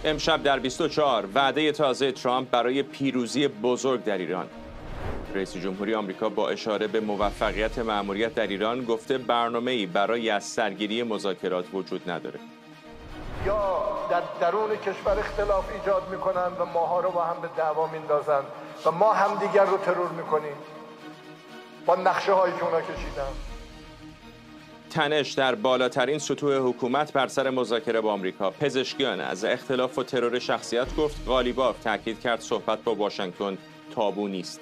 امشب در 24 وعده تازه ترامپ برای پیروزی بزرگ در ایران. رئیس جمهوری آمریکا با اشاره به موفقیت مأموریت در ایران گفته برنامه‌ای برای از سرگیری مذاکرات وجود نداره. یا در درون کشور اختلاف ایجاد میکنن و ماها رو با هم به دعوا میندازن و ما همدیگر رو ترور میکنیم با نقشه هایی که اونا کشیدن. تنش در بالاترین سطوح حکومت بر سر مذاکره با آمریکا. پزشکیان از اختلاف و ترور شخصیت گفت. قالیباف تاکید کرد صحبت با واشنگتن تابو نیست.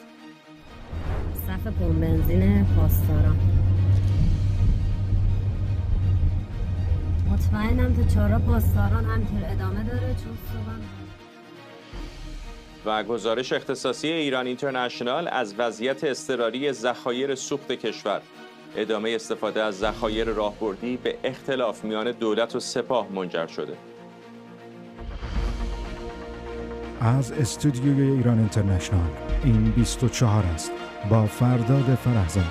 صف پمپ پاسداران. مطمئنم تا چهارراه پاسداران همینطور ادامه داره چون و گزارش اختصاصی ایران اینترنشنال از وضعیت اضطراری ذخایر سوخت کشور. ادامه استفاده از ذخایر راهبردی به اختلاف میان دولت و سپاه منجر شده. از استودیوی ایران اینترنشنال این 24 است با فرداد فرهزاد.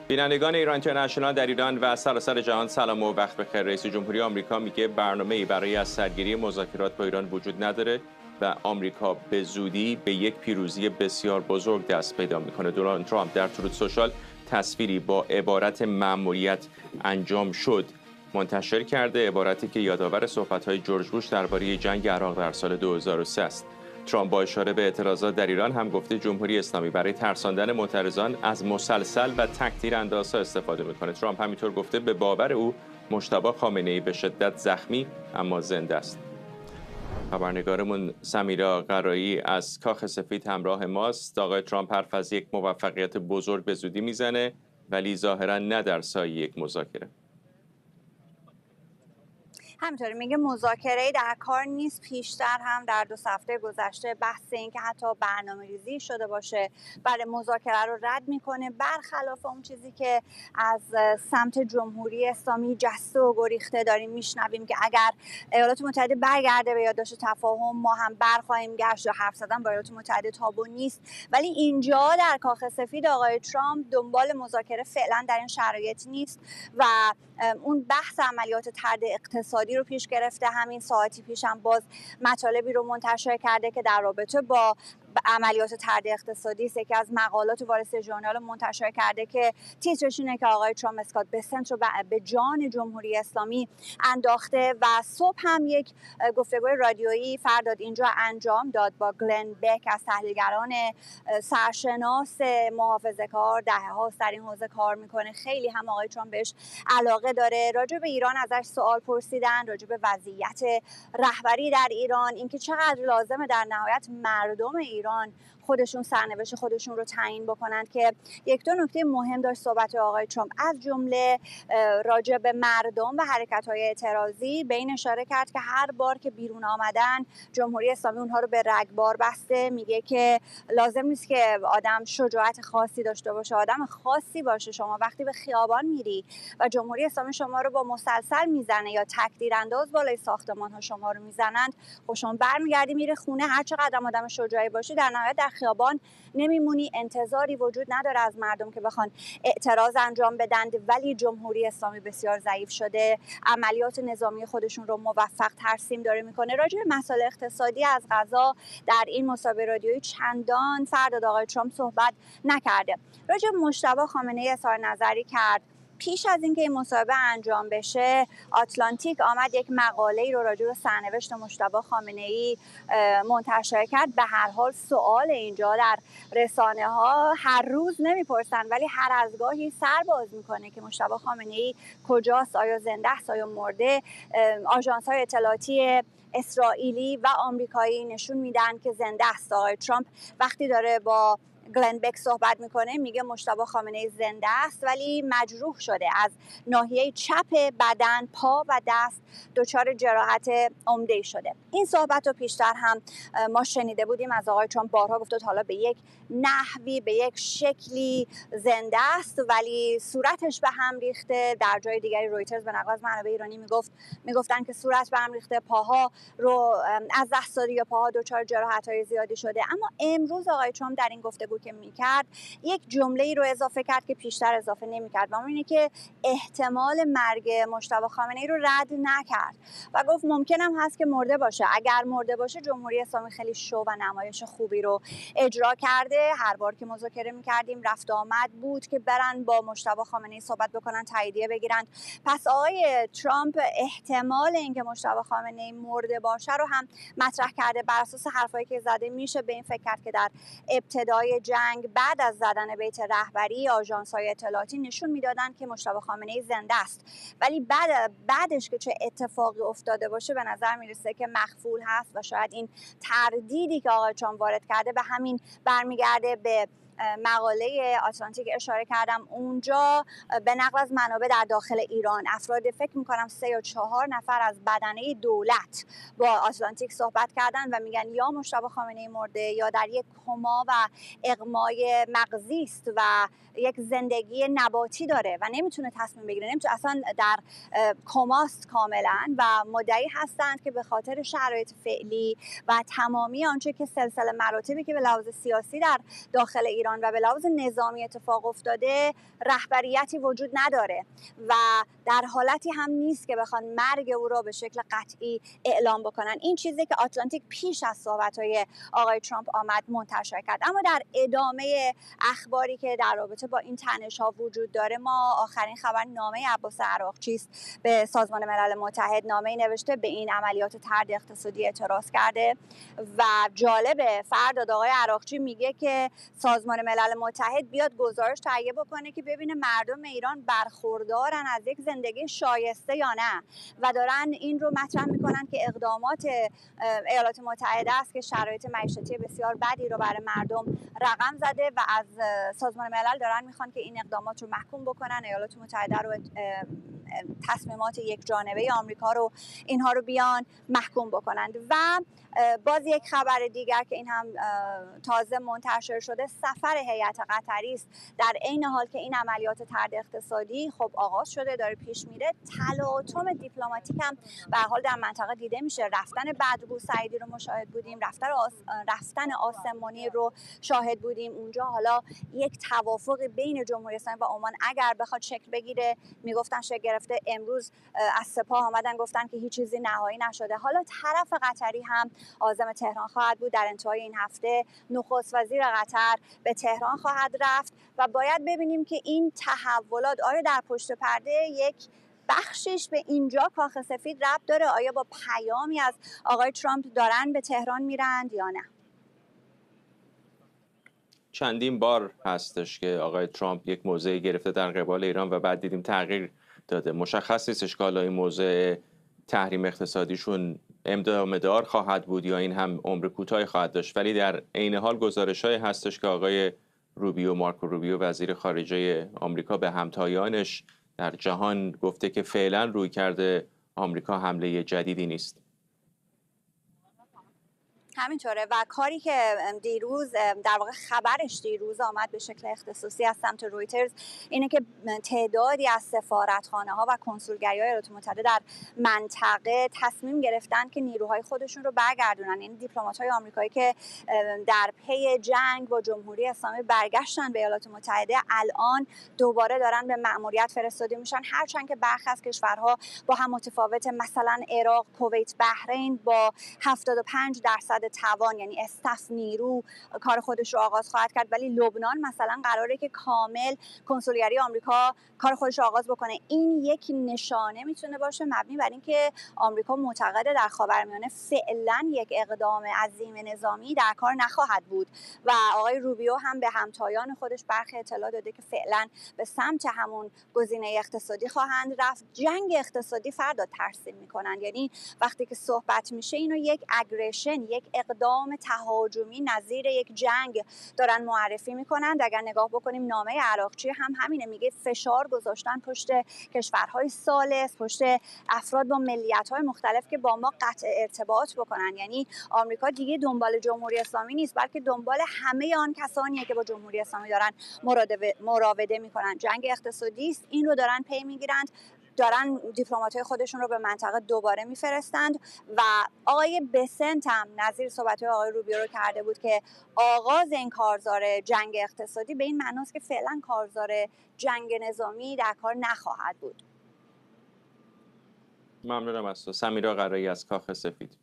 بینندگان ایران اینترنشنال در ایران و سراسر جهان سلام و وقت بخیر. رئیس جمهوری آمریکا میگه برنامه‌ای برای از سرگیری مذاکرات با ایران وجود نداره و آمریکا به زودی به یک پیروزی بسیار بزرگ دست پیدا میکنه. دونالد ترامپ در تروت سوشال تصویری با عبارت مأموریت انجام شد منتشر کرده، عبارتی که یادآور صحبت‌های جورج بوش درباره جنگ عراق در سال 2003 است. ترامپ با اشاره به اعتراضات در ایران هم گفته جمهوری اسلامی برای ترساندن معترضان از مسلسل و تک‌تیراندازها استفاده میکنه. ترامپ همینطور گفته به باور او مجتبی خامنه‌ای به شدت زخمی اما زنده است. خبرنگارمون سمیرا قرایی از کاخ سفید همراه ماست. آقای ترامپ حرف از یک موفقیت بزرگ به زودی میزنه ولی ظاهرا نه در سایه یک مذاکره. همینطوری میگه مذاکره‌ای در کار نیست. پیشتر هم در 2 هفته گذشته بحث این که حتی برنامه‌ریزی شده باشه برای مذاکره رو رد میکنه، برخلاف اون چیزی که از سمت جمهوری اسلامی جسته و گریخته داریم میشنویم که اگر ایالات متحده برگرده به یادداشت تفاهم ما هم برخواهیم گشت. حرف زدن با ایالات متحده تابو نیست، ولی اینجا در کاخ سفید آقای ترامپ دنبال مذاکره فعلا در این شرایط نیست و اون بحث عملیات طرد اقتصادی رو پیش گرفته. همین ساعتی پیش هم باز مطالبی رو منتشر کرده که در رابطه با عملیات طرد اقتصادی است. یکی از مقالات وال استریت ژورنال منتشر کرده که تیترش اینه که آقای ترامپ اسکات بسنت رو به جان جمهوری اسلامی انداخته و صبح هم یک گفتگوی رادیویی فرداد اینجا انجام داد با گلن بک از تحلیلگران سرشناس محافظه‌کار، دهه‌هاست در این حوزه کار میکنه. خیلی هم آقای ترامپ بهش علاقه داره. راجع به ایران ازش سوال پرسیدن، راجع به وضعیت رهبری در ایران، اینکه چقدر لازمه در نهایت مردم ایران خودشون سرنوشت خودشون رو تعیین بکنند. که یک دو نکته مهم داشت صحبت آقای ترامپ، از جمله راجع به مردم و حرکت‌های اعتراضی. به این اشاره کرد که هر بار که بیرون آمدن جمهوری اسلامی اونها رو به رگبار بسته. میگه که لازم نیست که آدم شجاعت خاصی داشته باشه، آدم خاصی باشه. شما وقتی به خیابان میری و جمهوری اسلامی شما رو با مسلسل میزنه یا تک‌تیرانداز بالای ساختمان‌ها شما رو میزنند، خب شما برمیگردی میره خونه. هر چقدر آدم شجاعی باشی در نهایت در خیابان نمیمونی. انتظاری وجود نداره از مردم که بخوان اعتراض انجام بدن، ولی جمهوری اسلامی بسیار ضعیف شده، عملیات نظامی خودشون رو موفق ترسیم داره میکنه. راجع به مسائل اقتصادی از قضا در این مصاحبه رادیویی چندان فرداد آقای ترامپ صحبت نکرده. راجع به مجتبی خامنه‌ای اظهار نظری کرد. پیش از اینکه این مصاحبه انجام بشه آتلانتیک آمد یک مقاله‌ای رو راجع به سرنوشت مجتبی خامنه‌ای منتشر کرد. به هر حال سوال اینجا در رسانه‌ها هر روز نمیپرسن ولی هر از گاهی سر باز میکنه که مجتبی خامنه‌ای کجاست، آیا زنده است، آیا مرده. آژانس‌های اطلاعاتی اسرائیلی و آمریکایی نشون میدن که زنده است. آقای ترامپ وقتی داره با گلن بک صحبت میکنه میگه مجتبی خامنه‌ای زنده است ولی مجروح شده، از ناحیه چپ بدن، پا و دست دچار جراحت عمده شده. این صحبت رو پیشتر هم ما شنیده بودیم از آقای ترامپ. بارها گفته حالا به یک نحوی، به یک شکلی زنده است ولی صورتش به هم ریخته. در جای دیگری رویترز به نقل از منابع ایرانی میگفتن که صورت به هم ریخته، پاها رو از دست داده یا پاها دچار جراحت‌های زیادی شده. اما امروز آقای ترامپ در این گفتگو گفتگو که میکرد یک جمله ای رو اضافه کرد که پیشتر اضافه نمیکرد و اون اینه که احتمال مرگ مجتبی خامنه‌ای رو رد نکرد و گفت ممکنم هست که مرده باشه. اگر مرده باشه جمهوری اسلامی خیلی شو و نمایش خوبی رو اجرا کرده. هر بار که مذاکره میکردیم رفت آمد بود که برن با مجتبی خامنه‌ای صحبت بکنن، تاییدیه بگیرن. پس آقای ترامپ احتمال اینکه مجتبی خامنه‌ای مرده باشه رو هم مطرح کرده. بر اساس حرفایی که زده میشه به این فکر کرد که در ابتدای جنگ بعد از زدن بیت رهبری آژانس‌های اطلاعاتی نشون میدادن که مجتبی خامنه‌ای زنده است، ولی بعدش که چه اتفاقی افتاده باشه به نظر میرسه که مخفول هست و شاید این تردیدی که آقای ترامپ وارد کرده به همین برمیگرده. به مقاله آتلانتیک اشاره کردم، اونجا به نقل از منابع در داخل ایران افراد فکر میکنم 3 یا 4 نفر از بدنه دولت با آتلانتیک صحبت کردن و میگن یا مجتبی خامنه‌ای مرده یا در یک کما و اغمای مغزی است و یک زندگی نباتی داره و نمیتونه تصمیم بگیره، نمیتونه، اصلا در کماست کاملا و مدعی هستند که به خاطر شرایط فعلی و تمامی آنچه که سلسله مراتبی که به لحاظ سیاسی در داخل ایران و به لحاظ نظامی اتفاق افتاده رهبریتی وجود نداره و در حالتی هم نیست که بخوان مرگ او را به شکل قطعی اعلام بکنن. این چیزی که آتلانتیک پیش از صحبت‌های آقای ترامپ آمد منتشر کرد. اما در ادامه اخباری که در رابطه با این تنش‌ها وجود داره، ما آخرین خبر نامه عباس عراقچی است به سازمان ملل متحد. نامه‌ای نوشته به این عملیات طرد اقتصادی اعتراض کرده و جالبه فردا آقای عراقچی میگه که سازمان ملل متحد بیاد گزارش تهیه بکنه که ببینه مردم ایران برخوردارن از یک زندگی شایسته یا نه و دارن این رو مطرح میکنن که اقدامات ایالات متحده است که شرایط معیشتی بسیار بدی رو برای مردم رقم زده و از سازمان ملل دارن میخوان که این اقدامات رو محکوم بکنن. ایالات متحده رو تصمیمات یک جانبه آمریکا رو اینها رو بیان محکوم بکنند. و باز یک خبر دیگر که این هم تازه منتشر شده، سفر هیئت قطری است. در عین حال که این عملیات طرد اقتصادی خب آغاز شده، داره پیش میره، تلاطم دیپلماتیک هم به هر حال در منطقه دیده میشه. رفتن بدرگو سعیدی رو مشاهد بودیم، رفتن آسمانی رو شاهد بودیم. اونجا حالا یک توافق بین جمهوری اسلامی و عمان اگر بخواد شکل بگیره، میگفتن شکل گرفته. امروز از سپاه آمدن گفتن که هیچ چیزی نهایی نشده. حالا طرف قطری هم عازم تهران خواهد بود. در انتهای این هفته نخست وزیر قطر به تهران خواهد رفت و باید ببینیم که این تحولات آیا در پشت پرده یک بخشش به اینجا کاخ سفید ربط داره، آیا با پیامی از آقای ترامپ دارن به تهران میرند یا نه. چندین بار هستش که آقای ترامپ یک موضعی گرفته در قبال ایران و بعد دیدیم تغییر داده. مشخص نیستش که این موضع تحریم اقتصادیشون ادامه‌دار خواهد بود یا این هم عمر کوتاهی خواهد داشت، ولی در عین حال گزارش‌هایی هستش که آقای مارکو روبیو وزیر خارجه آمریکا به همتایانش در جهان گفته که فعلا رویکرد آمریکا حمله جدیدی نیست. همینطوره و کاری که دیروز در واقع خبرش دیروز آمد به شکل اختصاصی از سمت رویترز اینه که تعدادی از سفارتخانه‌ها و کنسولگری‌های ایالات متحده در منطقه تصمیم گرفتن که نیروهای خودشون رو برگردونن. این دیپلمات‌های آمریکایی که در پی جنگ با جمهوری اسلامی برگشتن به ایالات متحده الان دوباره دارن به مأموریت فرستاده میشن، هرچند که برخی از کشورها با هم متفاوته. مثلا عراق، کویت، بحرین با 75% توان یعنی استف نیرو کار خودش رو آغاز خواهد کرد، ولی لبنان مثلا قراره که کامل کنسولگری آمریکا کار خودش رو آغاز بکنه. این یک نشانه میتونه باشه مبنی بر اینکه آمریکا معتقده در خاورمیانه فعلا یک اقدام عظیم نظامی در کار نخواهد بود و آقای روبیو هم به همتایان خودش برخی اطلاع داده که فعلا به سمت همون گزینه اقتصادی خواهند رفت. جنگ اقتصادی فردا ترسیم میکنن، یعنی وقتی که صحبت میشه اینو یک اگریشن، یک اقدام تهاجمی نظیر یک جنگ دارن معرفی میکنن. اگر نگاه بکنیم نامه عراقچی هم همینه، میگه فشار گذاشتن پشت کشورهای ثالث، پشت افراد با ملیت‌های مختلف که با ما قطع ارتباط بکنن. یعنی آمریکا دیگه دنبال جمهوری اسلامی نیست، بلکه دنبال همه آن کسانیه که با جمهوری اسلامی دارن مراوده میکنن. جنگ اقتصادی است، این رو دارن پی میگیرند. دارن دیپلمات‌های خودشون رو به منطقه دوباره میفرستند و آقای بسنت هم نظیر صحبت‌های آقای روبیو رو کرده بود که آغاز این کارزار جنگ اقتصادی به این معناست که فعلا کارزار جنگ نظامی در کار نخواهد بود. ممنونم از تو. سمیرا قرایی از کاخ سفید.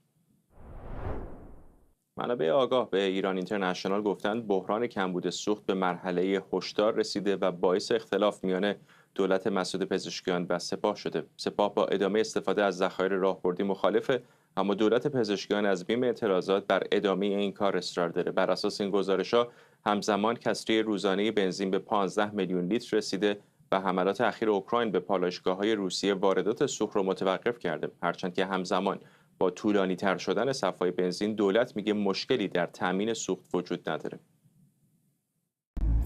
منابع آگاه به ایران اینترنشنال گفتند بحران کمبود سوخت به مرحله هشدار رسیده و باعث اختلاف میان دولت مسعود پزشکیان و سپاه شده. سپاه با ادامه استفاده از ذخایر راهبردی مخالفه، اما دولت پزشکیان از بیم اعتراضات بر ادامه این کار اصرار داره. بر اساس این گزارش‌ها همزمان کسری روزانه بنزین به 15 میلیون لیتر رسیده و حملات اخیر اوکراین به پالایشگاه‌های روسیه واردات سوخت رو متوقف کرده. هرچند که همزمان با طولانی تر شدن صف‌های بنزین دولت میگه مشکلی در تامین سوخت وجود نداره.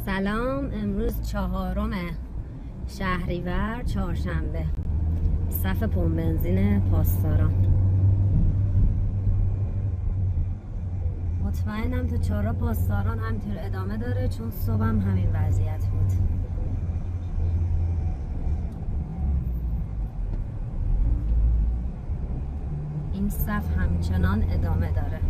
سلام، امروز 4 شهریور چهارشنبه، صف پمپ بنزین پاسداران. مطمئنم تا 4 پاسداران همینطور ادامه داره، چون صبحم همین وضعیت بود. این صف همچنان ادامه داره.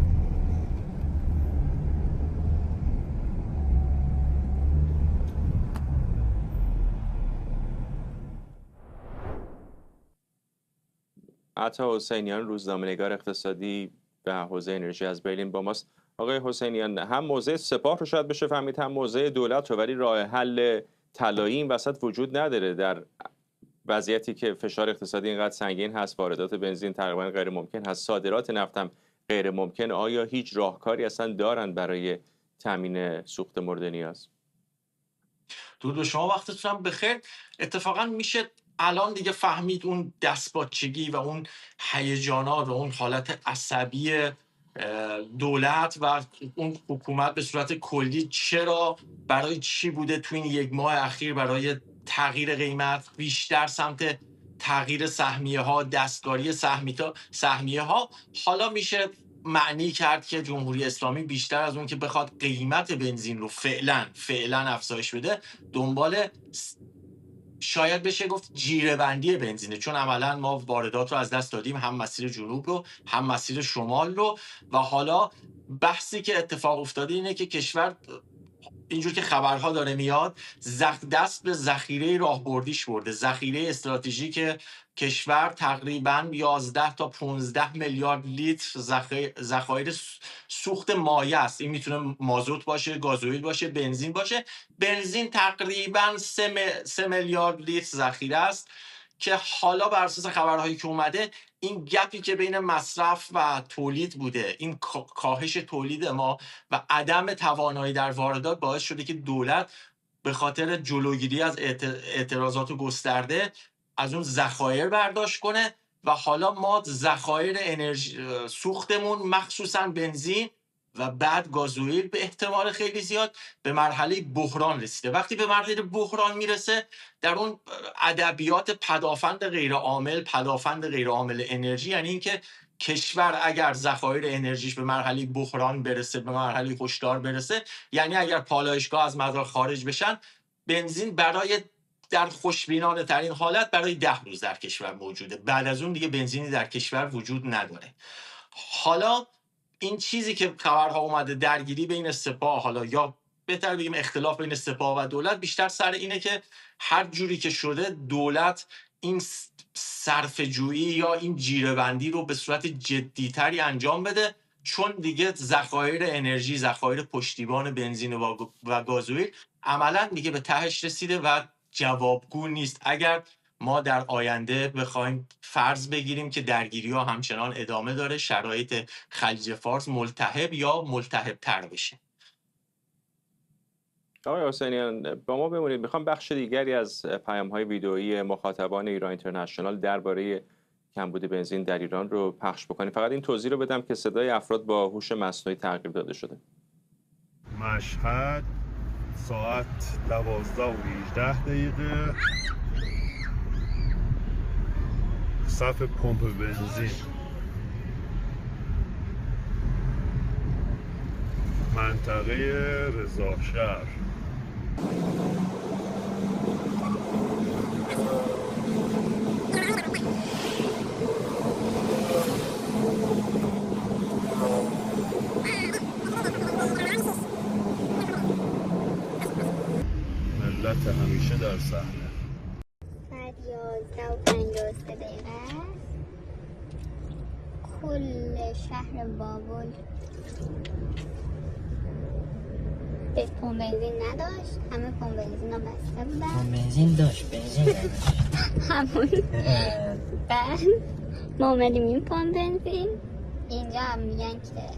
عطا حسینیان، روزنامه‌نگار اقتصادی به حوزه انرژی از برلین با ماست. آقای حسینیان، هم موضع سپاه رو شاید بشه فهمید، هم موضع دولت رو، ولی راه حل طلایی این وسط وجود نداره. در وضعیتی که فشار اقتصادی اینقدر سنگین هست، واردات بنزین تقریبا غیر ممکن هست، صادرات نفت هم غیر ممکن، آیا هیچ راهکاری اصلا دارن برای تامین سوخت مورد نیاز؟ درود به شما، وقتتون هم بخیر. اتفاقا میشه الان دیگه فهمید اون دستپاچگی و اون هیجانات و اون حالت عصبی دولت و اون حکومت به صورت کلی چرا، برای چی بوده تو این 1 ماه اخیر برای تغییر قیمت بیشتر سمت تغییر سهمیه ها، دستکاری سهمیه ها. حالا میشه معنی کرد که جمهوری اسلامی بیشتر از اون که بخواد قیمت بنزین رو فعلا افزایش بده، دنبال شاید بشه گفت جیره بندی بنزینه، چون عملا ما واردات رو از دست دادیم، هم مسیر جنوب رو هم مسیر شمال رو، و حالا بحثی که اتفاق افتاده اینه که کشور اینجور که خبرها داره میاد دست به ذخیره راهبردیش برده. ذخیره استراتژیک کشور تقریبا 11 تا 15 میلیارد لیتر ذخایر سوخت مایع است. این میتونه مازوت باشه، گازوئیل باشه، بنزین باشه. بنزین تقریبا 3 میلیارد لیتر ذخیره است که حالا بر اساس خبرهایی که اومده این گپی که بین مصرف و تولید بوده، این کاهش تولید ما و عدم توانایی در واردات باعث شده که دولت به خاطر جلوگیری از اعتراضات گسترده از اون ذخایر برداشت کنه و حالا ما ذخایر انرژی سوختمون مخصوصا بنزین و بعد گازوئیل به احتمال خیلی زیاد به مرحله بحران رسیده. وقتی به مرحله بحران میرسه، در اون ادبیات پدافند غیر عامل انرژی، یعنی اینکه کشور اگر ذخایر انرژیش به مرحله بحران برسه، به مرحله هشدار برسه، یعنی اگر پالایشگاه از مدار خارج بشن، بنزین برای در خوشبینانه ترین حالت برای 10 روز در کشور موجوده. بعد از اون دیگه بنزینی در کشور وجود نداره. حالا این چیزی که خبرها اومده، درگیری بین سپاه، حالا یا بهتر بگیم اختلاف بین سپاه و دولت، بیشتر سر اینه که هر جوری که شده دولت این صرفه‌جویی یا این جیره‌بندی رو به صورت جدی‌تری انجام بده، چون دیگه ذخایر انرژی، ذخایر پشتیبان بنزین و گازوئیل عملاً دیگه به تهش رسیده و جوابگو نیست. اگر ما در آینده بخوایم فرض بگیریم که درگیری ها همچنان ادامه داره، شرایط خلیج فارس ملتهب یا ملتهب تر بشه. آقای حسینیان با ما بمونید. میخوام بخش دیگری از پیام‌های ویدئویی مخاطبان ایران اینترنشنال درباره کمبود بنزین در ایران رو پخش بکنیم. فقط این توضیح رو بدم که صدای افراد با هوش مصنوعی تغییر داده شده. مشهد ساعت 12:18 صف پمپ بنزین، منطقه رضاشهر. میشه در صحنه. ساعت 11:53 است. کل شهر بابل به پمپ بنزین نداشت، همه پمپ بنزین ها بسته بودن. پمپ بنزین داشت، بنزین نداشت. همون بعد ما اومدیم این پمپ بنزین، اینجا هم میگن که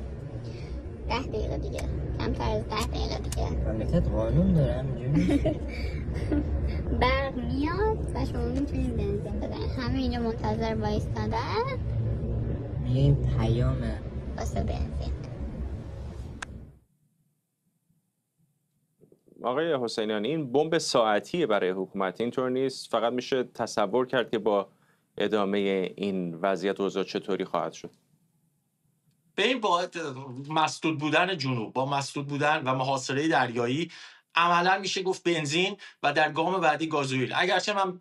10 دقیقه دیگه، کمتر از 10 دقیقه دیگه مملکت قانون داره همینجوری. برق میاد و شما میتونید بنزین بدن. همه اینجا منتظر وایستادن، میگه این پیامه واسه بنزین. آقای حسینیان، این بمب ساعتیه برای حکومت، اینطور نیست؟ فقط میشه تصور کرد که با ادامه این وضعیت اوضاع چطوری خواهد شد؟ به این با مسدود بودن جنوب، با مسدود بودن و محاصره دریایی، عملا میشه گفت بنزین و در گام بعدی گازوئیل. اگرچه من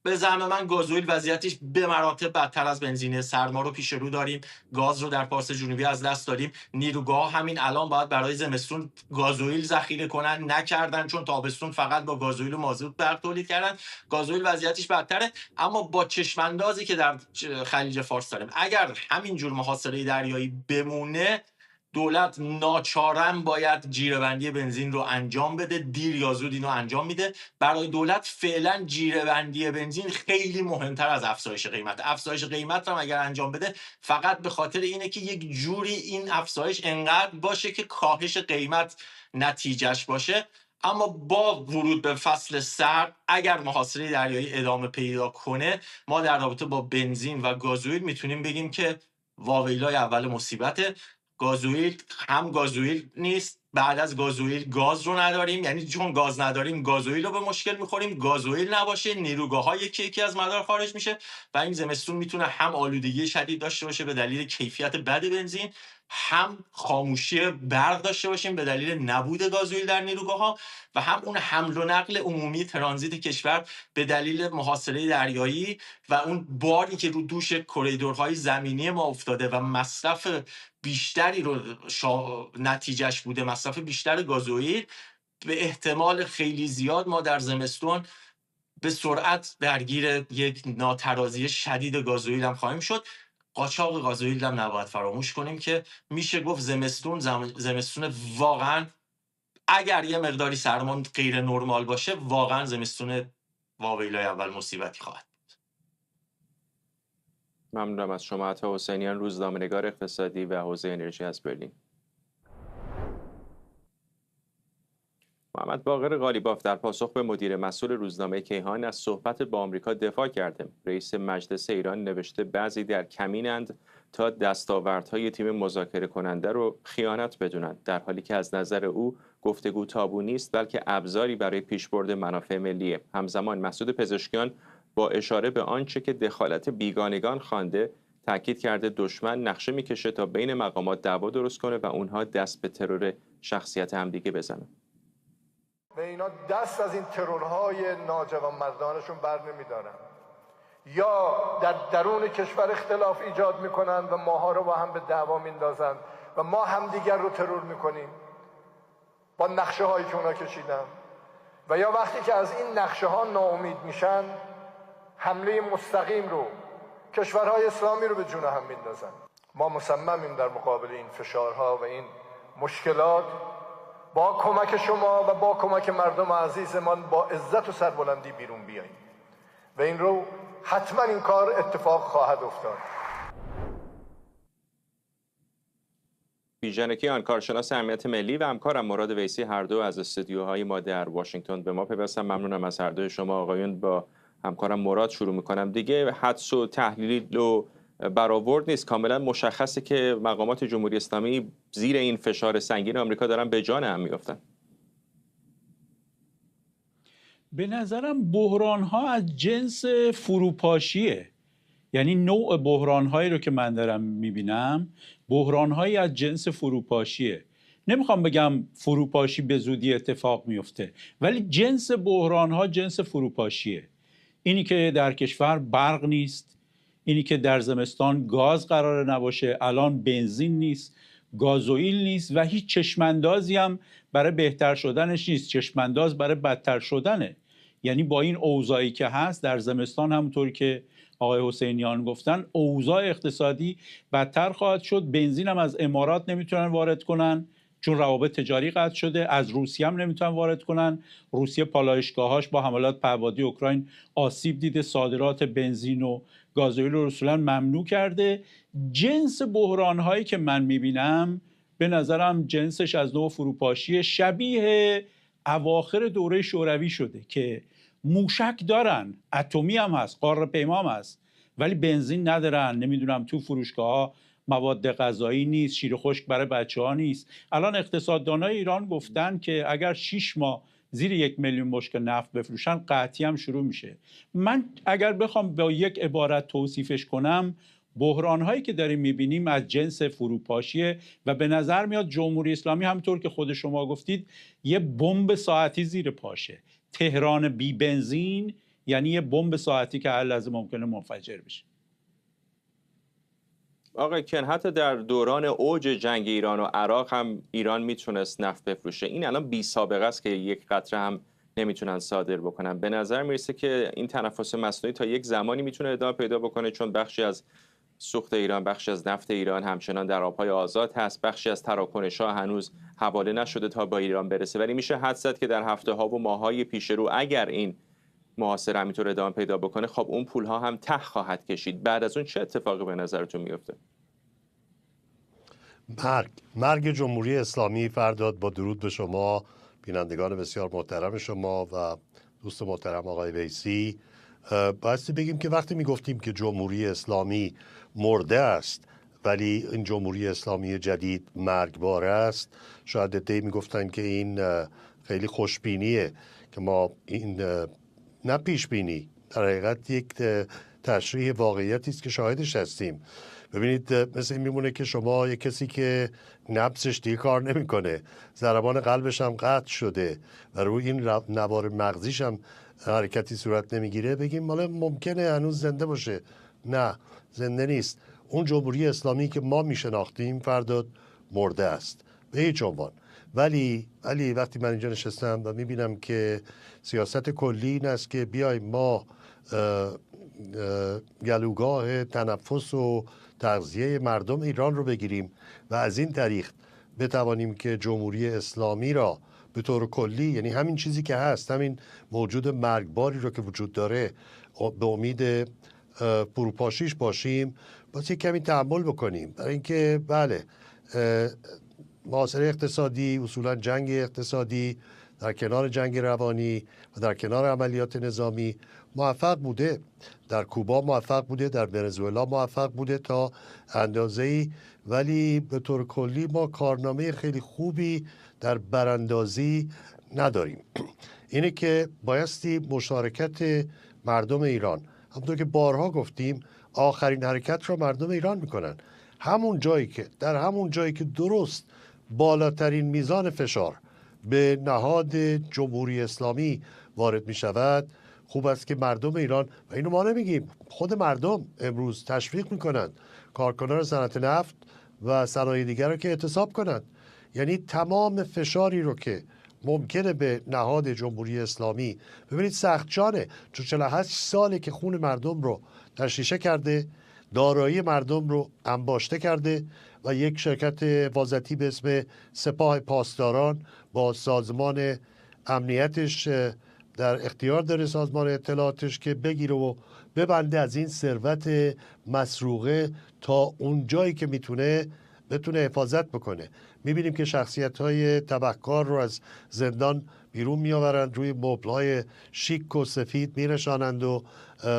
به زعم من گازوئیل وضعیتش به مراتب بدتر از بنزینه. سرما رو پیش رو داریم، گاز رو در پارس جنوبی از دست داریم. نیروگاه همین الان باید برای زمستون گازوئیل ذخیره کنن، نکردن چون تابستون فقط با گازوئیل و مازوت برق تولید کردن. گازوئیل وضعیتش بدتره، اما با چشماندازی که در خلیج فارس داریم، اگر همین جور محاصره دریایی بمونه، دولت ناچارن باید جیره‌بندی بنزین رو انجام بده. دیر یا زود اینو انجام میده. برای دولت فعلا جیره‌بندی بنزین خیلی مهمتر از افزایش قیمت. افزایش قیمت رو اگر انجام بده، فقط به خاطر اینه که یک جوری این افزایش انقدر باشه که کاهش قیمت نتیجهش باشه. اما با ورود به فصل سرد، اگر محاصره دریایی ادامه پیدا کنه، ما در رابطه با بنزین و گازوئیل میتونیم بگیم که واویلای اول مصیبته. گازوئیل هم گازوئیل نیست، بعد از گازوئیل گاز رو نداریم، یعنی چون گاز نداریم گازوئیل رو به مشکل میخوریم. گازوئیل نباشه، نیروگاه‌ها یکی از مدار خارج میشه و این زمستون میتونه هم آلودگی شدید داشته باشه به دلیل کیفیت بد بنزین، هم خاموشی برق داشته باشیم به دلیل نبود گازوئیل در نیروگاه‌ها، و هم اون حمل و نقل عمومی ترانزیت کشور به دلیل محاصره دریایی و اون باری که رو دوش کریدورهای زمینی ما افتاده و مصرف بیشتری رو نتیجهش بوده، مصرف بیشتر گازوئیل. به احتمال خیلی زیاد ما در زمستون به سرعت درگیر یک ناترازی شدید گازوئیل هم خواهیم شد. قاچاق گازوئیل هم نباید فراموش کنیم که میشه گفت زمستون واقعا، اگر یه مقداری سرما غیر نرمال باشه، واقعا زمستون واویلای اول مصیبتی خواهد. ممنونم از شما عطا حسینیان، روزنامه‌نگار اقتصادی و حوزه انرژی از برلین. محمد باقر قالیباف در پاسخ به مدیر مسئول روزنامه کیهان از صحبت با آمریکا دفاع کرده. رئیس مجلس ایران نوشته بعضی در کمینند تا دستاوردهای تیم مذاکره کننده رو خیانت بدونند، در حالی که از نظر او گفتگو تابو نیست بلکه ابزاری برای پیشبرد منافع ملیه. همزمان مسعود پزشکیان با اشاره به آنچه که دخالت بیگانگان خوانده تاکید کرده دشمن نقشه میکشه تا بین مقامات دعوا درست کنه و اونها دست به ترور شخصیت همدیگه بزنن. به اینا دست از این ترورهای ناجوانمردانشون بر نمیدارن، یا در درون کشور اختلاف ایجاد میکنن و ماها رو با هم به دعوا میندازن و ما همدیگر رو ترور میکنیم با نقشه هایی که اونا کشیدن، و یا وقتی که از این نقشه ها ناامید میشن، حمله مستقیم رو کشورهای اسلامی رو به جون هم میندازن. ما مصممیم در مقابل این فشارها و این مشکلات با کمک شما و با کمک مردم عزیزمان با عزت و سربلندی بیرون بیاییم و این رو حتما این کار اتفاق خواهد افتاد. بیژن کیان، کارشناس امنیت ملی و همکارم مراد ویسی، هر دو از استودیوهای ما در واشنگتن به ما پیوستن. ممنونم از هر دوی شما آقایون. با همکارم مراد شروع میکنم. دیگه حدس و تحلیل و برآورد نیست، کاملا مشخصه که مقامات جمهوری اسلامی زیر این فشار سنگین آمریکا دارن به جان هم میافتن. به نظرم بحران‌ها از جنس فروپاشیه، یعنی نوع بحران‌هایی رو که من دارم میبینم بحران‌هایی از جنس فروپاشیه. نمیخوام بگم فروپاشی به زودی اتفاق میفته، ولی جنس بحران‌ها جنس فروپاشیه. اینی که در کشور برق نیست، اینی که در زمستان گاز قراره نباشه، الان بنزین نیست، گازوئیل نیست و هیچ چشماندازی هم برای بهتر شدنش نیست، چشمانداز برای بدتر شدنه. یعنی با این اوضاعی که هست در زمستان، همونطوری که آقای حسینیان گفتن، اوضاع اقتصادی بدتر خواهد شد. بنزین هم از امارات نمیتونن وارد کنن چون روابط تجاری قطع شده، از روسیه هم نمیتونن وارد کنن. روسیه پالایشگاهاش با حملات پهپادی اوکراین آسیب دیده، صادرات بنزین و گازوئیل رو اصولا ممنوع کرده. جنس بحران‌هایی که من میبینم به نظرم جنسش از نوع فروپاشی شبیه اواخر دوره شوروی شده که موشک دارن، اتمی هم هست، قاره پیما هم هست، ولی بنزین ندارن. نمیدونم تو فروشگاه‌ها مواد غذایی نیست، شیر خشک برای بچه‌ها نیست. الان اقتصاددانای ایران گفتن که اگر 6 ماه زیر 1 میلیون بشکه نفت بفروشن قحطی هم شروع میشه. من اگر بخوام با یک عبارت توصیفش کنم، بحران‌هایی که داریم می‌بینیم از جنس فروپاشیه و به نظر میاد جمهوری اسلامی همونطور که خود شما گفتید یه بمب ساعتی زیر پاشه. تهران بی بنزین یعنی یه بمب ساعتی که هر لحظه ممکنه منفجر بشه. آقای کن، حتی در دوران اوج جنگ ایران و عراق هم ایران میتونست نفت بفروشه. این الان بی سابقه است که یک قطره هم نمیتونن صادر بکنن. به نظر میرسه که این تنفس مصنوعی تا یک زمانی میتونه ادامه پیدا بکنه، چون بخشی از سوخت ایران، بخشی از نفت ایران همچنان در آبهای آزاد هست، بخشی از تراکنش‌ها هنوز حواله نشده تا با ایران برسه. ولی میشه حدس زد که در هفته‌ها و ماه‌های پیش رو اگر این محاصره همینطور ادامه پیدا بکنه، خب اون پول‌ها هم ته خواهد کشید. بعد از اون چه اتفاقی به نظرتون میفته؟ مرگ جمهوری اسلامی. فرداد، با درود به شما بینندگان بسیار محترم شما و دوست محترم آقای ویسی. بایستی بگیم که وقتی میگفتیم که جمهوری اسلامی مرده است ولی این جمهوری اسلامی جدید مرگبار است، شاید عده‌ای میگفتن که این خیلی خوشبینیه که ما این نه پیشبینی، در حقیقت یک تشریح واقعیتی است که شاهدش هستیم. ببینید، مثل این میمونه که شما یک کسی که نبضش دیگه کار نمیکنه، ضربان قلبش هم قطع شده و روی این نوار مغزیش هم حرکتی صورت نمیگیره، بگیم مالا ممکنه هنوز زنده باشه. نه، زنده نیست. اون جمهوری اسلامی که ما میشناختیم فرداد مرده است به هیچ عنوان. ولی وقتی من اینجا نشستم و میبینم که سیاست کلی این است که بیایم ما گلوگاه تنفس و تغذیه مردم ایران رو بگیریم و از این طریق بتوانیم که جمهوری اسلامی را به طور کلی، یعنی همین چیزی که هست، همین موجود مرگباری رو که وجود داره، به امید فروپاشیش باشیم، باید یک کمی تحمل بکنیم. برای اینکه بله، محاصره اقتصادی، اصولا جنگ اقتصادی در کنار جنگ روانی و در کنار عملیات نظامی موفق بوده. در کوبا موفق بوده، در ونزوئلا موفق بوده تا اندازه‌ای، ولی به طور کلی ما کارنامه خیلی خوبی در براندازی نداریم. اینه که بایستی مشارکت مردم ایران، همونطور که بارها گفتیم، آخرین حرکت رو مردم ایران میکنن. همون جایی که درست بالاترین میزان فشار به نهاد جمهوری اسلامی وارد می شود، خوب است که مردم ایران، و اینو ما نمیگیم، خود مردم امروز تشویق میکنند کارکنان صنعت نفت و صنایع دیگر رو که اعتصاب کنند. یعنی تمام فشاری رو که ممکنه به نهاد جمهوری اسلامی، ببینید سخت جانه، چون 48 ساله که خون مردم رو در شیشه کرده، دارایی مردم رو انباشته کرده و یک شرکت وازتی به اسم سپاه پاسداران با سازمان امنیتش در اختیار داره، سازمان اطلاعاتش، که بگیره و ببنده از این ثروت مسروقه تا اون جایی که بتونه حفاظت بکنه. میبینیم که شخصیت‌های تبهکار رو از زندان بیرون میآورند، روی مبل‌های شیک و سفید میرشانند و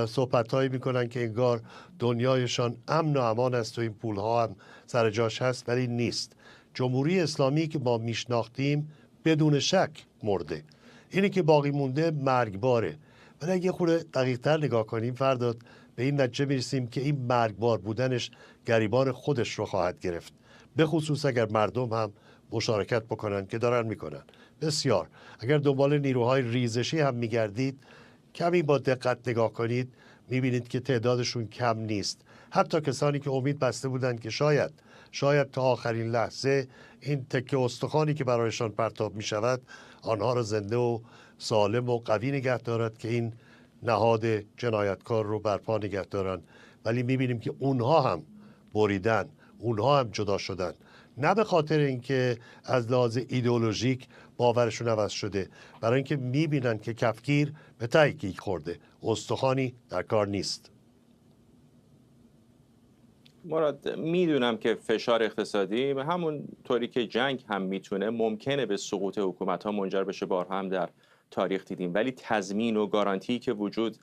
صحبت‌هایی میکنن که انگار دنیایشان امن و امان است و این پول‌ها هم سر جاش هست، ولی نیست. جمهوری اسلامی که ما میشناختیم بدون شک مرده. اینی که باقی مونده مرگباره. ولی اگه خورده دقیق‌تر نگاه کنیم فرداد، به این نتیجه میرسیم که این مرگبار بودنش گریبان خودش رو خواهد گرفت، به خصوص اگر مردم هم مشارکت بکنن که دارن میکنن. بسیار اگر دنبال نیروهای ریزشی هم میگردید، کمی با دقت نگاه کنید، میبینید که تعدادشون کم نیست. حتی کسانی که امید بسته بودند که شاید تا آخرین لحظه این تکه استخوانی که برایشان پرتاب میشود آنها را زنده و سالم و قوی نگه دارد که این نهاد جنایتکار رو برپا نگه دارن، ولی میبینیم که اونها هم بریدن، اونها هم جدا شدن، نه به خاطر اینکه از لحاظ ایدئولوژیک باورشون عوض شده، برای اینکه میبینن که کفگیر به ته گیگ خورده، استخوانی در کار نیست. مراد، میدونم که فشار اقتصادی همون طوری که جنگ هم میتونه ممکنه به سقوط حکومت ها منجر بشه، بارها هم در تاریخ دیدیم، ولی تضمین و گارانتی که وجود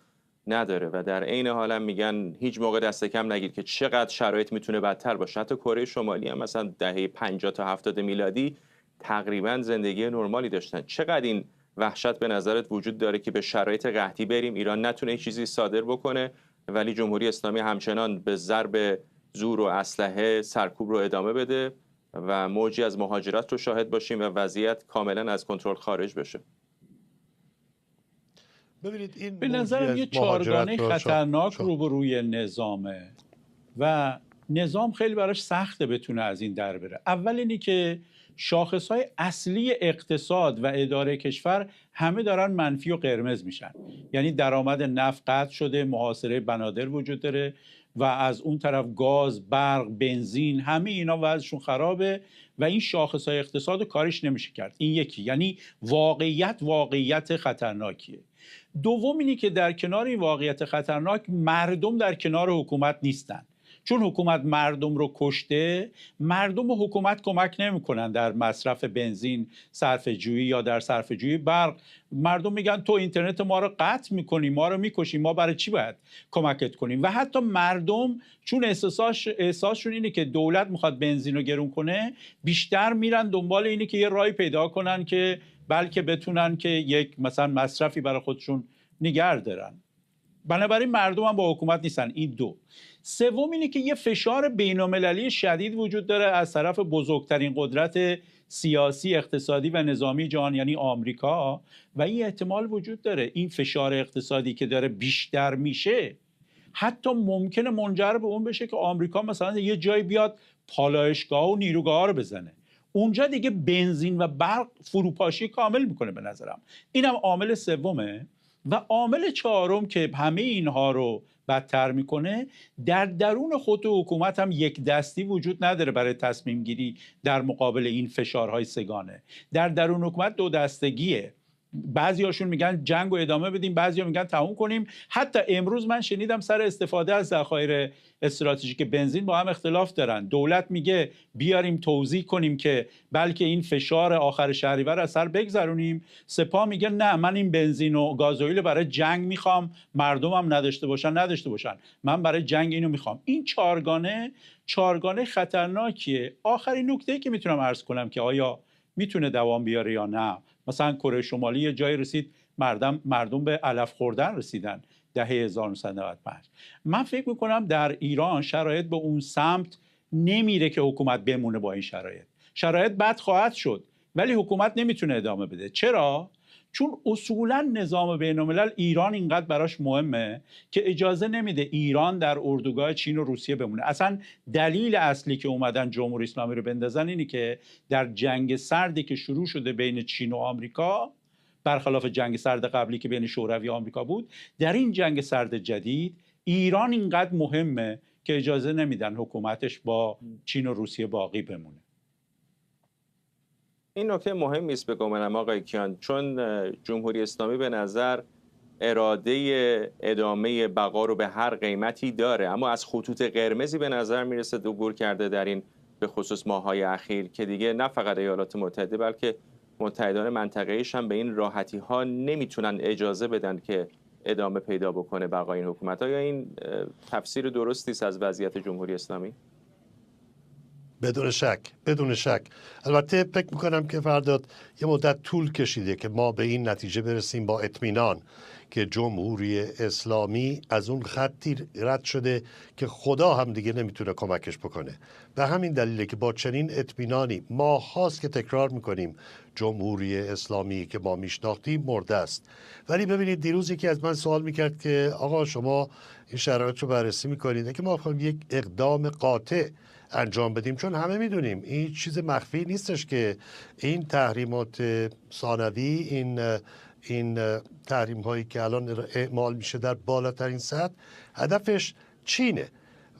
نداره و در عین حال هم میگن هیچ موقع دست کم نگیر که چقدر شرایط میتونه بدتر باشه. حتی کره شمالی هم مثلا دهه 50 تا 70 میلادی تقریبا زندگی نرمالی داشتن. چقدر این وحشت به نظرت وجود داره که به شرایط قحطی بریم، ایران نتونه چیزی صادر بکنه ولی جمهوری اسلامی همچنان به ضرب زور و اسلحه سرکوب رو ادامه بده و موجی از مهاجرت رو شاهد باشیم و وضعیت کاملا از کنترل خارج بشه؟ به نظرم یه چهارگانه خطرناک روبروی نظامه و نظام خیلی براش سخته بتونه از این در بره. اول اینی که شاخصهای اصلی اقتصاد و اداره کشور همه دارن منفی و قرمز میشن، یعنی درآمد نفت قطع شده، محاصره بنادر وجود داره و از اون طرف گاز، برق، بنزین، همه اینا وضعشون خرابه و این شاخصهای اقتصاد کارش نمیشه کرد. این یکی، یعنی واقعیت خطرناکیه. دوم اینی که در کنار این واقعیت خطرناک مردم در کنار حکومت نیستن، چون حکومت مردم رو کشته. مردم و حکومت کمک نمیکنن در مصرف بنزین، صرفه‌جویی یا در صرفه‌جویی برق. مردم میگن تو اینترنت ما رو قطع میکنی، ما رو میکشی، ما برای چی باید کمکت کنیم؟ و حتی مردم چون احساسشون اینه که دولت میخواد بنزین رو گرون کنه، بیشتر میرن دنبال اینه که یه راهی پیدا کنن که بلکه بتونن که یک مثلا مصرفی برای خودشون نگه دارن. بنابراین مردم هم با حکومت نیستن. این دو. سوم اینه که یه فشار بین‌المللی شدید وجود داره از طرف بزرگترین قدرت سیاسی، اقتصادی و نظامی جهان، یعنی آمریکا، و این احتمال وجود داره این فشار اقتصادی که داره بیشتر میشه حتی ممکنه منجر به اون بشه که آمریکا مثلا یه جایی بیاد پالایشگاه و نیروگاه رو بزنه. اونجا دیگه بنزین و برق فروپاشی کامل میکنه به نظرم. اینم عامل سومه. و عامل چهارم که همه اینها رو بدتر میکنه، در درون خود حکومت هم یک دستی وجود نداره برای تصمیم گیری در مقابل این فشارهای سگانه. در درون حکومت دو دستگیه. بعضی هاشون میگن جنگ رو ادامه بدیم، بعضی ها میگن تموم کنیم. حتی امروز من شنیدم سر استفاده از ذخایر استراتژیک بنزین با هم اختلاف دارن. دولت میگه بیاریم توزیع کنیم که بلکه این فشار آخر شهریور از سر بگذرونیم. سپاه میگه نه، من این بنزین و گازوئیل برای جنگ میخوام، مردمم نداشته باشن، من برای جنگ اینو میخوام. این چهارگانه خطرناکیه. آخرین نکته که میتونم عرض کنم که آیا میتونه دوام بیاره یا نه، مثلا کره شمالی یه جایی رسید مردم به علف خوردن رسیدن دهه 1995. من فکر میکنم در ایران شرایط به اون سمت نمیره که حکومت بمونه با این شرایط بد خواهد شد ولی حکومت نمیتونه ادامه بده. چرا؟ چون اصولا نظام بین‌الملل ایران اینقدر براش مهمه که اجازه نمیده ایران در اردوگاه چین و روسیه بمونه. اصلا دلیل اصلی که اومدن جمهوری اسلامی رو بندازن اینه که در جنگ سردی که شروع شده بین چین و آمریکا، برخلاف جنگ سرد قبلی که بین شوروی و آمریکا بود، در این جنگ سرد جدید ایران اینقدر مهمه که اجازه نمیدن حکومتش با چین و روسیه باقی بمونه. این نکته مهمی است بگم آقای کیان، چون جمهوری اسلامی به نظر اراده ادامه بقا رو به هر قیمتی داره، اما از خطوط قرمزی به نظر میرسه عبور کرده در این به خصوص ماه‌های اخیر که دیگه نه فقط ایالات متحده بلکه متحدان منطقه‌ایش هم به این راحتی ها نمیتونن اجازه بدن که ادامه پیدا بکنه بقای این حکومت. آیا این تفسیر درستی است از وضعیت جمهوری اسلامی؟ بدون شک. البته فکر میکنم که فرداد یه مدت طول کشیده که ما به این نتیجه برسیم با اطمینان که جمهوری اسلامی از اون خطی رد شده که خدا هم دیگه نمیتونه کمکش بکنه. به همین دلیله که با چنین اطمینانی ما هاست که تکرار میکنیم جمهوری اسلامی که ما میشناختیم مرده است. ولی ببینید دیروز یکی از من سوال میکرد که آقا شما این شرایط رو بررسی میکنید که ما خواهیم یک اقدام قاطع انجام بدیم، چون همه میدونیم این چیز مخفی نیستش که این تحریمات ثانوی، این تحریم هایی که الان اعمال میشه در بالاترین سطح، هدفش چینه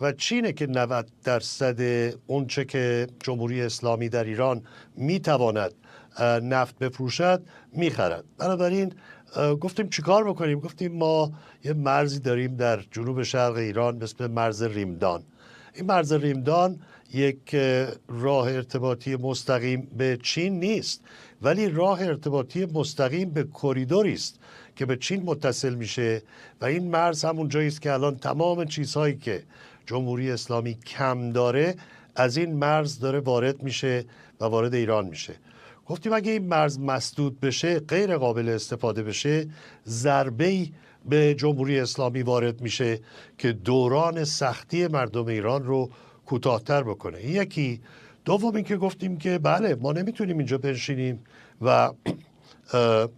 و چینه که 90% اونچه که جمهوری اسلامی در ایران میتواند نفت بفروشد میخرد. بنابراین گفتیم چیکار بکنیم؟ گفتیم ما یه مرزی داریم در جنوب شرق ایران به اسم مرز ریمدان. این مرز ریمدان یک راه ارتباطی مستقیم به چین نیست، ولی راه ارتباطی مستقیم به کریدوری است که به چین متصل میشه و این مرز همون جایی است که الان تمام چیزهایی که جمهوری اسلامی کم داره از این مرز داره وارد میشه و وارد ایران میشه. گفتیم اگه این مرز مسدود بشه، غیر قابل استفاده بشه، ضربه‌ای به جمهوری اسلامی وارد میشه که دوران سختی مردم ایران رو کوتاه‌تر بکنه. این یکی. دوم این که گفتیم که بله ما نمیتونیم اینجا بنشینیم و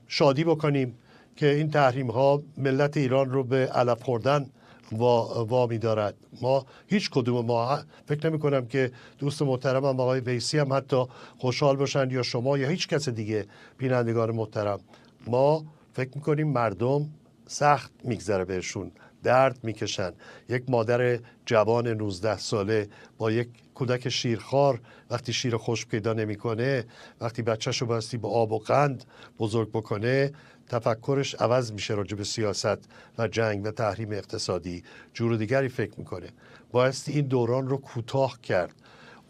شادی بکنیم که این تحریم ها ملت ایران رو به علف خوردن وامی دارد. ما هیچ کدوم ما فکر نمی کنم که دوست محترمم آقای ویسی هم حتی خوشحال باشند یا شما یا هیچ کس دیگه بینندگان محترم. ما فکر میکنیم مردم سخت میگذره بهشون، درد میکشن. یک مادر جوان 19 ساله با یک کودک شیرخوار وقتی شیر خشک پیدا نمیکنه، وقتی بچه‌شو باستی با آب و قند بزرگ بکنه، تفکرش عوض میشه راجع به سیاست و جنگ و تحریم اقتصادی، جور دیگری فکر میکنه. بایستی این دوران رو کوتاه کرد.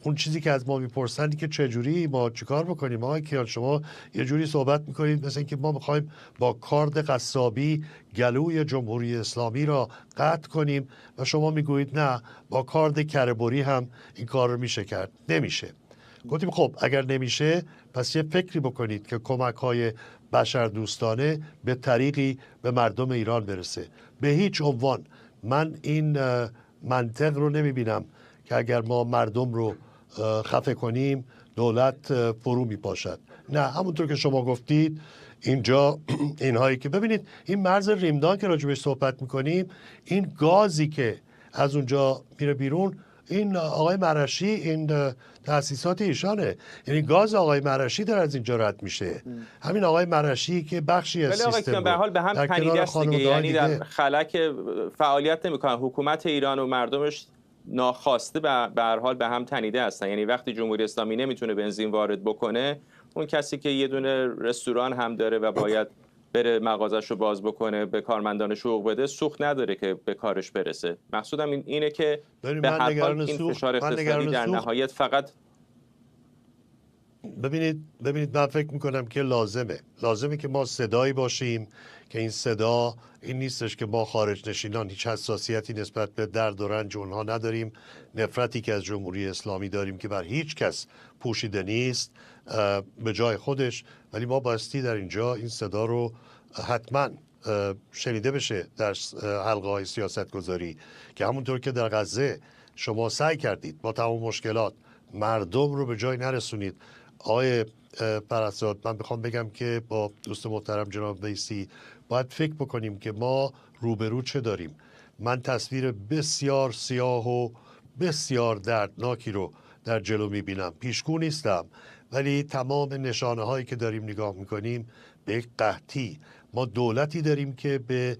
اون چیزی که از ما میپرسند که چجوری ما چیکار بکنیم، آقای کیان شما یه جوری صحبت میکنید مثل اینکه ما میخوایم با کارد قصابی گلوی جمهوری اسلامی را قطع کنیم و شما میگویید نه با کارد کره‌بری هم این کار رو میشه کرد. نمیشه. گفتیم خب اگر نمیشه پس یه فکری بکنید که کمک‌های بشردوستانه به طریقی به مردم ایران برسه. به هیچ عنوان من این منطق رو نمیبینم که اگر ما مردم رو خفه کنیم دولت فرو میپاشد. نه، همونطور که شما گفتید اینجا اینهایی که ببینید این مرز ریمدان که راجبش صحبت میکنیم، این گازی که از اونجا میره بیرون، این آقای مرشی این تأسیسات ایشانه، یعنی گاز آقای مرشی در از اینجا رد میشه. همین آقای مرشی که بخشی از سیستم به حال به هم تنیده است دیگه، یعنی در خلک فعالیت نمیکنن. حکومت ایران و مردمش ناخواسته به هر حال به هم تنیده هستن. یعنی وقتی جمهوری اسلامی نمیتونه بنزین وارد بکنه، اون کسی که یه دونه رستوران هم داره و باید بره مغازه‌شو باز بکنه، به کارمندانش حقوق بده، سوخت نداره که به کارش برسه. مقصودم اینه که به هر حال این فشار اقتصادی در نهایت فقط ببینید من فکر میکنم که لازمه که ما صدایی باشیم که این صدا این نیستش که ما خارج نشینان هیچ حساسیتی نسبت به درد و رنج اونها نداریم، نفرتی که از جمهوری اسلامی داریم که بر هیچ کس پوشیده نیست به جای خودش، ولی ما بایستی در اینجا این صدا رو حتما شنیده بشه در حلقه های سیاست گذاری، که همونطور که در غزه شما سعی کردید با تمام مشکلات مردم رو به جای نرسونید. آقای پرستاد، من میخوام بگم که با دوست محترم جناب ویسی باید فکر بکنیم که ما روبرو چه داریم. من تصویر بسیار سیاه و بسیار دردناکی رو در جلو میبینم. پیشگو نیستم، ولی تمام نشانه هایی که داریم نگاه میکنیم به یک قحطی. ما دولتی داریم که به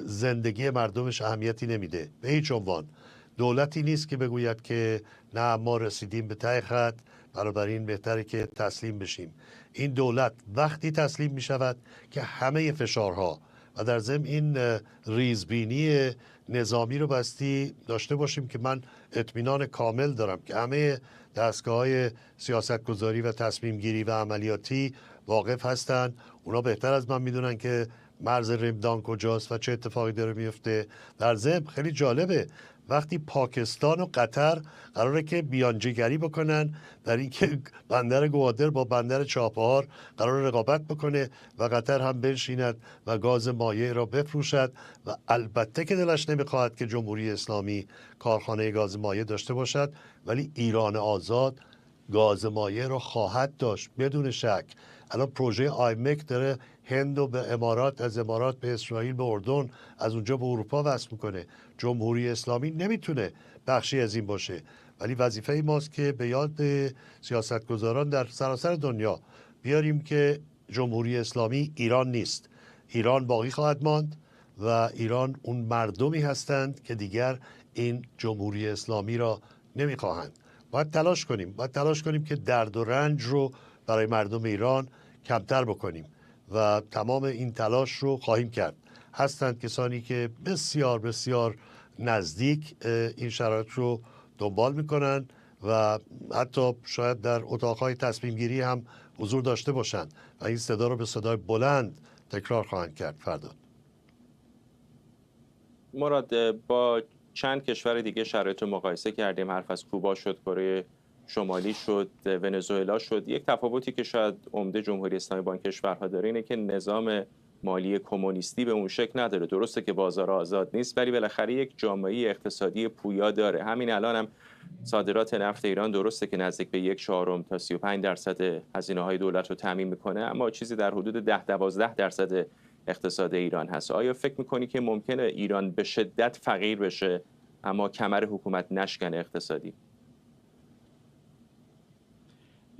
زندگی مردمش اهمیتی نمیده به هیچ عنوان. دولتی نیست که بگوید که نه ما رسیدیم به ته خط، بنابراین بهتره که تسلیم بشیم. این دولت وقتی تسلیم می شود که همه فشارها و در ضمن این ریزبینی نظامی رو بستی داشته باشیم که من اطمینان کامل دارم که همه دستگاه‌های سیاستگذاری و تصمیم گیری و عملیاتی واقف هستن. اونا بهتر از من میدونن که مرز ریمدان کجاست و چه اتفاقی داره میفته. در ضمن خیلی جالبه، وقتی پاکستان و قطر قراره که بیانجیگری بکنن در اینکه بندر گوادر با بندر چابهار قرار رقابت بکنه و قطر هم بنشیند و گاز مایع را بفروشد و البته که دلش نمیخواهد که جمهوری اسلامی کارخانه گاز مایع داشته باشد، ولی ایران آزاد گاز مایع را خواهد داشت بدون شک. الان پروژه آیمک داره هند و به امارات، از امارات به اسرائیل، به اردن، از اونجا به اروپا وصل میکنه. جمهوری اسلامی نمیتونه بخشی از این باشه، ولی وظیفه ماست که به یاد سیاستگزاران در سراسر دنیا بیاریم که جمهوری اسلامی ایران نیست. ایران باقی خواهد ماند و ایران اون مردمی هستند که دیگر این جمهوری اسلامی را نمیخواهند. باید تلاش کنیم که درد و رنج رو برای مردم ایران کمتر بکنیم و تمام این تلاش رو خواهیم کرد. هستند کسانی که بسیار بسیار نزدیک این شرایط رو دنبال میکنن و حتی شاید در اتاقهای تصمیم گیری هم حضور داشته باشند و این صدا رو به صدای بلند تکرار خواهند کرد. فردا مراد، با چند کشور دیگه شرایط رو مقایسه کردیم. حرف از کوبا شد، کره شمالی شد، ونزوئلا شد. یک تفاوتی که شاید عمده جمهوری اسلامی با این کشورها داره اینه که نظام مالی کمونیستی به اون شکل نداره. درسته که بازار آزاد نیست، ولی بالاخره یک جامعه اقتصادی پویا داره. همین الان هم صادرات نفت ایران درسته که نزدیک به 1/4 تا 35% هزینه‌های دولت رو تامین میکنه، اما چیزی در حدود 10-12% اقتصاد ایران هست. آیا فکر میکنی که ممکنه ایران به شدت فقیر بشه اما کمر حکومت نشکنه اقتصادی؟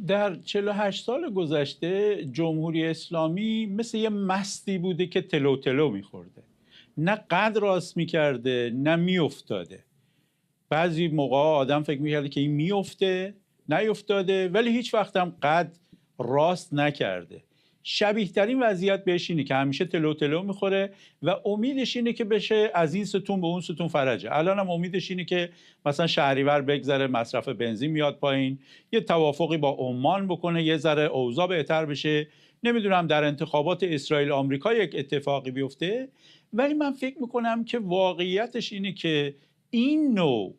در 48 سال گذشته جمهوری اسلامی مثل یه مستی بوده که تلو تلو میخورده، نه قد راست میکرده نه میافتاده. بعضی موقع آدم فکر میکرده که این میفته، نیفتاده، ولی هیچ وقت هم قد راست نکرده. شبیه ترین وضعیت بهش اینه که همیشه تلو تلو میخوره و امیدش اینه که بشه از این ستون به اون ستون فرجه. الان هم امیدش اینه که مثلا شهریور بگذره، مصرف بنزین میاد پایین، یه توافقی با عمان بکنه، یه ذره اوضاع بهتر بشه، نمیدونم در انتخابات اسرائیل آمریکا یک اتفاقی بیفته. ولی من فکر میکنم که واقعیتش اینه که این نوع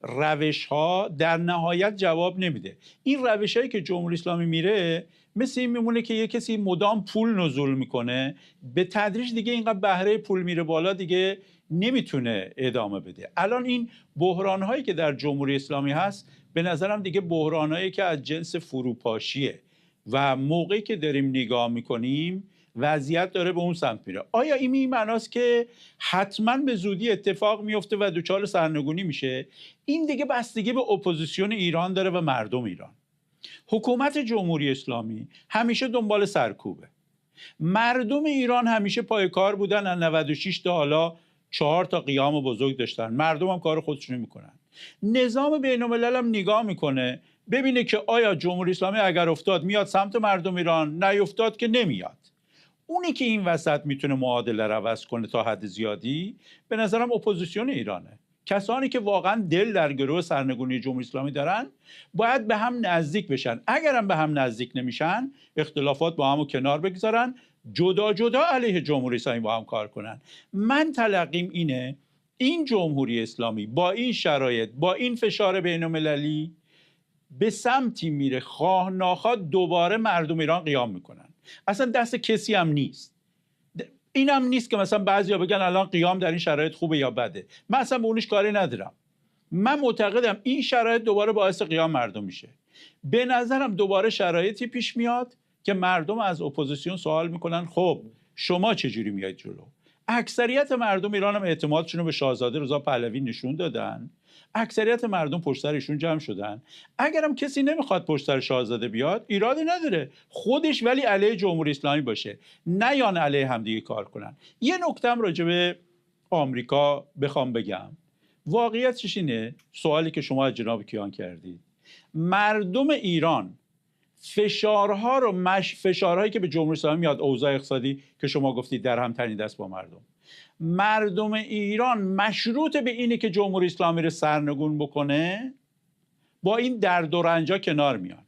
روش ها در نهایت جواب نمیده. این روش هایی که جمهوری اسلامی میره مثل این میمونه که یه کسی مدام پول نزول میکنه، به تدریج دیگه اینقدر بهره پول میره بالا، دیگه نمیتونه ادامه بده. الان این بحران هایی که در جمهوری اسلامی هست به نظرم دیگه بحران هایی که از جنس فروپاشیه و موقعی که داریم نگاه میکنیم وضعیت داره به اون سمت میره. آیا این معناست که حتما به زودی اتفاق میفته و دچار سرنگونی میشه؟ این دیگه بستگی به اپوزیسیون ایران داره و مردم ایران. حکومت جمهوری اسلامی همیشه دنبال سرکوبه. مردم ایران همیشه پای کار بودن، از 96 تا حالا 4 تا قیام بزرگ داشتن. مردم هم کار خودشونو میکنن. نظام بین الملل هم نگاه میکنه ببینه که آیا جمهوری اسلامی اگر افتاد میاد سمت مردم ایران، نیفتاد که نمیاد. اونی که این وسط میتونه معادله رو عوض کنه تا حد زیادی به نظرم اپوزیسیون ایرانه. کسانی که واقعا دل در گروه سرنگونی جمهوری اسلامی دارن باید به هم نزدیک بشن. اگر هم به هم نزدیک نمیشن، اختلافات با همو کنار بگذارن، جدا جدا علیه جمهوری اسلامی با هم کار کنن. من تلقیم اینه این جمهوری اسلامی با این شرایط، با این فشار بین‌المللی به سمتی میره خواه ناخواه دوباره مردم ایران قیام میکنن. اصلا دست کسی هم نیست. اینم نیست که مثلا بعضیا بگن الان قیام در این شرایط خوبه یا بده. من اصلا به اونش کاری ندارم. من معتقدم این شرایط دوباره باعث قیام مردم میشه. به نظرم دوباره شرایطی پیش میاد که مردم از اپوزیسیون سوال میکنن خب شما چجوری میایید جلو؟ اکثریت مردم ایران هم اعتمادشون رو به شاهزاده رضا پهلوی نشون دادن. اکثریت مردم پشت سر ایشون جمع شدن. اگرم کسی نمیخواد پشت سر شاهزاده بیاد ایرادی نداره، خودش ولی علیه جمهوری اسلامی باشه، نه یان علیه همدیگه کار کنن. یه نکته‌ام راجع به آمریکا بخوام بگم، واقعیتش اینه، سوالی که شما از جناب کیان کردید، مردم ایران فشارها رو فشارهایی که به جمهوری اسلامی میاد، اوضاع اقتصادی که شما گفتید در هم تنیده است با مردم ایران مشروط به اینه که جمهوری اسلامی رو سرنگون بکنه با این درد و رنجا کنار میان.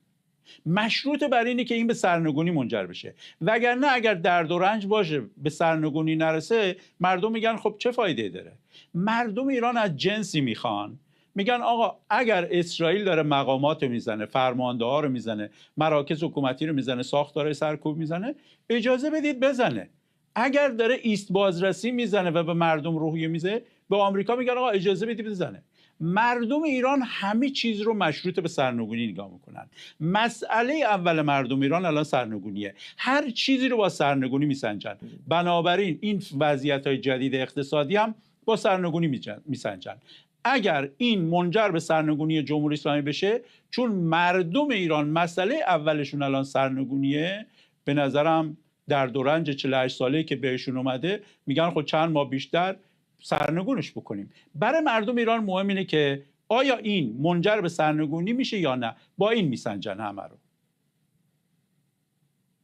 مشروط بر اینه که این به سرنگونی منجر بشه، وگرنه اگر درد و رنج باشه به سرنگونی نرسه، مردم میگن خب چه فایده داره. مردم ایران از جنسی میخوان، میگن آقا اگر اسرائیل داره مقامات رو میزنه، فرمانده ها رو میزنه، مراکز حکومتی رو میزنه، ساختار سرکوب میزنه، اجازه بدید بزنه. اگر داره ایست بازرسی میزنه و به مردم روحیه میزنه، به آمریکا میگن آقا اجازه بدید بزنه. مردم ایران همه چیز رو مشروط به سرنگونی نگاه میکنن. مسئله اول مردم ایران الان سرنگونیه، هر چیزی رو با سرنگونی میسنجن. بنابراین این وضعیت‌های جدید اقتصادی هم با سرنگونی میسنجن. اگر این منجر به سرنگونی جمهوری اسلامی بشه، چون مردم ایران مسئله اولشون الان سرنگونیه، به نظرم درد و رنج 48 ساله‌ای که بهشون اومده میگن خب چند ماه بیشتر سرنگونش بکنیم. برای مردم ایران مهم اینه که آیا این منجر به سرنگونی میشه یا نه، با این میسنجن همه رو.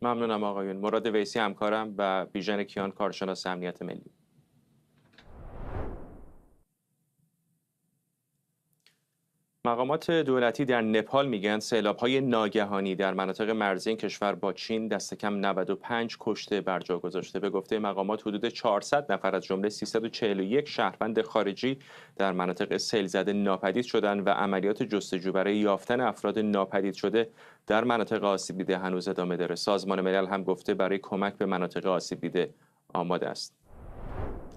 ممنونم آقایون. مراد ویسی همکارم و بیژن کیان کارشناس امنیت ملی. مقامات دولتی در نپال میگن سیلاب‌های ناگهانی در مناطق مرزی این کشور با چین دست کم 95 کشته بر جا گذاشته. به گفته مقامات حدود 400 نفر از جمله 341 شهروند خارجی در مناطق سیل زده ناپدید شدند و عملیات جستجو برای یافتن افراد ناپدید شده در مناطق آسیب دیده هنوز ادامه داره. سازمان ملل هم گفته برای کمک به مناطق آسیب دیده آماده است.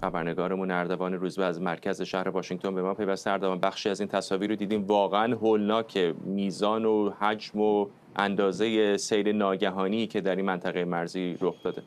خبرنگارمون اردوان روزبه از مرکز شهر واشنگتن به ما پیوسته. اردوان، بخشی از این تصاویر رو دیدیم، واقعا هولناکه، میزان و حجم و اندازه سیل ناگهانی که در این منطقه مرزی رخ داده.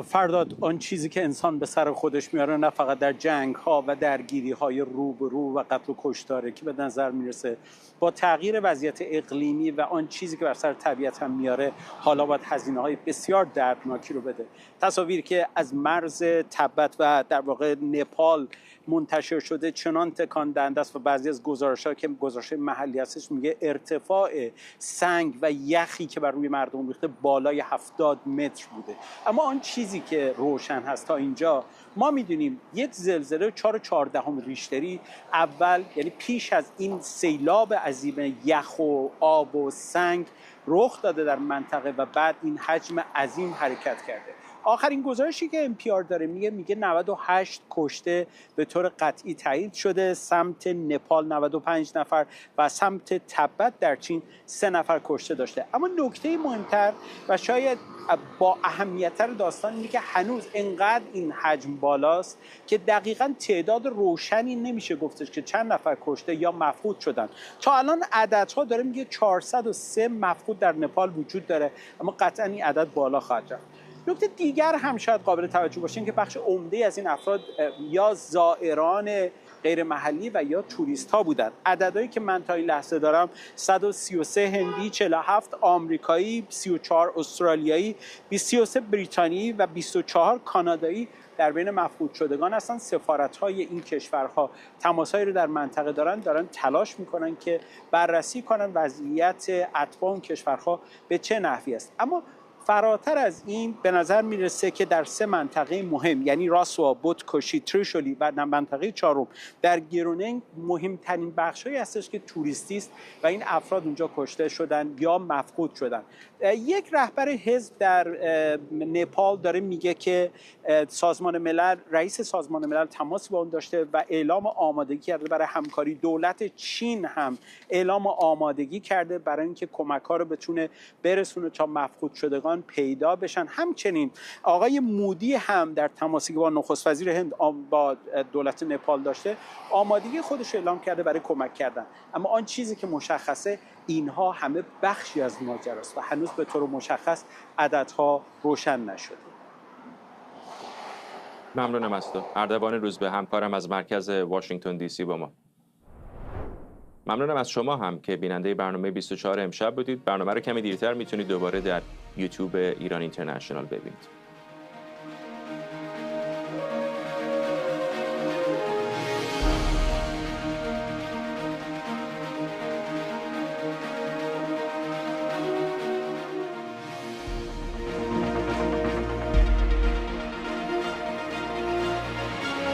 فرداد، آن چیزی که انسان به سر خودش میاره نه فقط در جنگ ها و درگیری های روبرو و قتل و کشتاره که به نظر میرسه با تغییر وضعیت اقلیمی و آن چیزی که بر سر طبیعت هم میاره حالا باید هزینه های بسیار دردناکی رو بده. تصاویری که از مرز تبت و در واقع نپال منتشر شده چنان تکان دهنده است و بعضی از گزارش‌ها که گزارش محلی هستش میگه ارتفاع سنگ و یخی که بر روی مردم ریخته بالای 70 متر بوده. اما آن چیزی که روشن هست تا اینجا، ما میدونیم یک زلزله 4.14 ریشتری اول، یعنی پیش از این سیلاب عظیم یخ و آب و سنگ رخ داده در منطقه و بعد این حجم عظیم حرکت کرده. آخرین گزارشی که NPR داره میگه 98 کشته به طور قطعی تایید شده، سمت نپال 95 نفر و سمت تبت در چین 3 نفر کشته داشته. اما نکته مهمتر و شاید با اهمیت‌تر داستان اینه که هنوز انقدر این حجم بالاست که دقیقاً تعداد روشنی نمیشه گفتش که چند نفر کشته یا مفقود شدن. تا الان عددها داره میگه 403 مفقود در نپال وجود داره، اما قطعاً این عدد بالا خواهد رفت. نکته دیگر هم شاید قابل توجه باشه که بخش عمده از این افراد یا زائران غیر محلی و یا توریست ها بودن. عددهایی که من تا این لحظه دارم 133 هندی، 47 آمریکایی، 34 استرالیایی، 33 بریتانیایی و 24 کانادایی در بین مفقود شدگان هستن. سفارت‌های این کشورها تماس‌هایی رو در منطقه دارن تلاش می‌کنن که بررسی کنن وضعیت اتباع اون کشورها به چه نحوی است. اما فراتر از این به نظر میرسه که در 3 منطقه مهم، یعنی راسوا، بودکوشی، تریشولی و منطقه 4 در گروننگ مهمترین بخشایی هستش که توریستی است و این افراد اونجا کشته شدن یا مفقود شدن. یک رهبر حزب در نپال داره میگه که سازمان ملل، رئیس سازمان ملل تماس با اون داشته و اعلام آمادگی کرده برای همکاری. دولت چین هم اعلام آمادگی کرده برای اینکه کمک‌ها رو بتونه برسونه تا مفقود شدگان پیدا بشن. همچنین آقای مودی هم در تماسی که با نخست وزیر هند با دولت نپال داشته آمادگی خودش اعلام کرده برای کمک کردن. اما آن چیزی که مشخصه اینها همه بخشی از ماجراست و هنوز به طور مشخص عددها روشن نشده. ممنونم از تو. اردوان روزبه همکارم از مرکز واشنگتن دی سی با ما. ممنونم از شما هم که بیننده برنامه 24 امشب بودید. برنامه رو کمی دیرتر میتونید دوباره در یوتیوب ایران اینترنشنال ببینید.